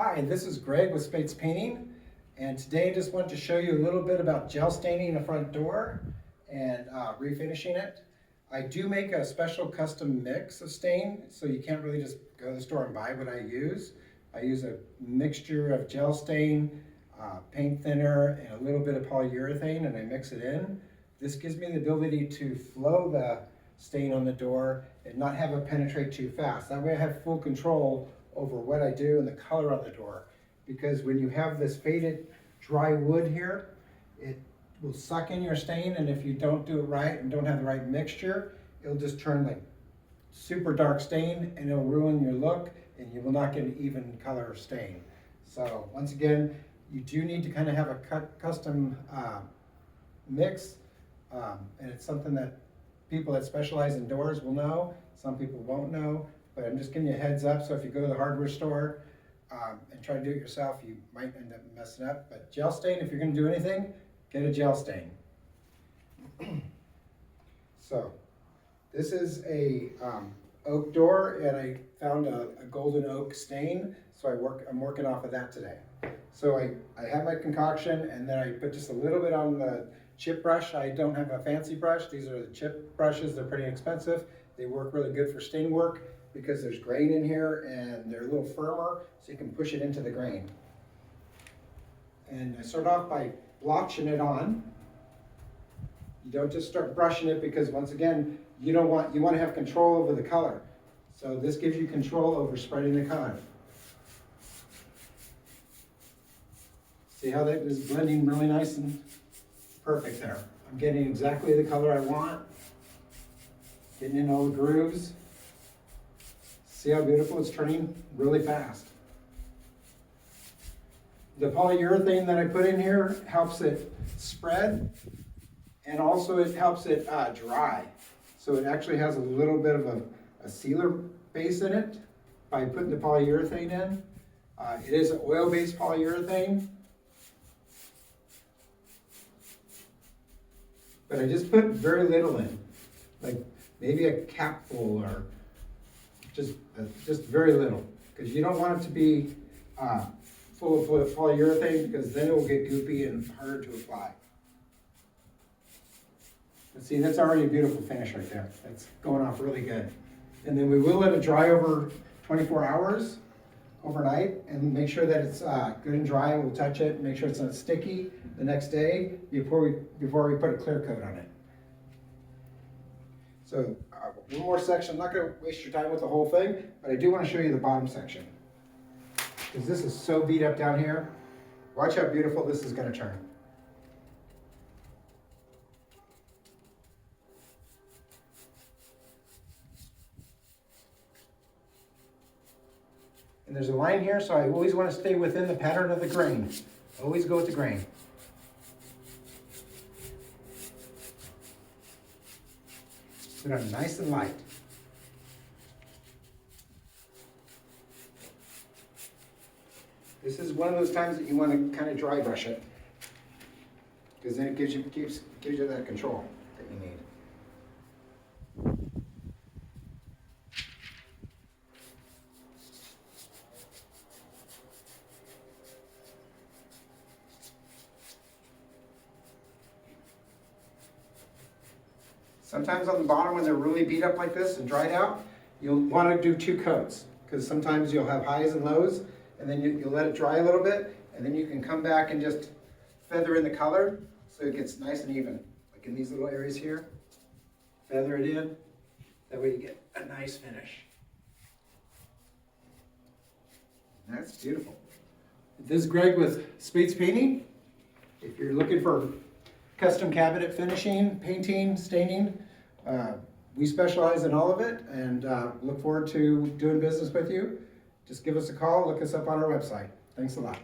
Hi, this is Greg with Spates Painting, and today I just want to show you a little bit about gel staining the front door and refinishing it. I do make a special custom mix of stain, so you can't really just go to the store and buy what I use. I use a mixture of gel stain, paint thinner, and a little bit of polyurethane, and I mix it in. This gives me the ability to flow the stain on the door and not have it penetrate too fast. That way I have full control over what I do and the color on the door. Because when you have this faded dry wood here, it will suck in your stain, and if you don't do it right and don't have the right mixture, it'll just turn like super dark stain and it'll ruin your look and you will not get an even color stain. So once again, you do need to kind of have a custom mix, and it's something that people that specialize in doors will know, some people won't know, but I'm just giving you a heads up. So if you go to the hardware store and try to do it yourself, you might end up messing up. But gel stain, if you're going to do anything, get a gel stain. So this is a oak door, and I found a golden oak stain, so I'm working off of that today. So I have my concoction, and then I put just a little bit on the chip brush. I don't have a fancy brush. These are the chip brushes. They're pretty expensive. They work really good for stain work because there's grain in here and they're a little firmer, so you can push it into the grain. And I start off by blotching it on. You don't just start brushing it, because once again, you want to have control over the color. So this gives you control over spreading the color. See how that is blending really nice and perfect there. I'm getting exactly the color I want. Getting in all the grooves. See how beautiful it's turning really fast. The polyurethane that I put in here helps it spread, and also it helps it dry. So it actually has a little bit of a sealer base in it by putting the polyurethane in. It is an oil-based polyurethane. But I just put very little in, like maybe a capful, or just very little, because you don't want it to be full of polyurethane, because then it will get goopy and harder to apply. But see, that's already a beautiful finish right there. That's going off really good. And then we will let it dry over 24 hours overnight, and make sure that it's good and dry. We'll touch it, make sure it's not sticky the next day before we put a clear coat on it. So one more section. I'm not going to waste your time with the whole thing, but I do want to show you the bottom section, because this is so beat up down here. Watch how beautiful this is going to turn. And there's a line here, so I always want to stay within the pattern of the grain. Always go with the grain. Put it on nice and light. This is one of those times that you want to kind of dry brush it, because then it gives you that control that you need. Sometimes on the bottom, when they're really beat up like this and dried out, you'll want to do 2 coats, because sometimes you'll have highs and lows, and then you'll let it dry a little bit, and then you can come back and just feather in the color so it gets nice and even. Like in these little areas here, feather it in, that way you get a nice finish. That's beautiful. This is Greg with Spates Painting. If you're looking for custom cabinet finishing, painting, staining, we specialize in all of it, and look forward to doing business with you. Just give us a call, look us up on our website. Thanks a lot.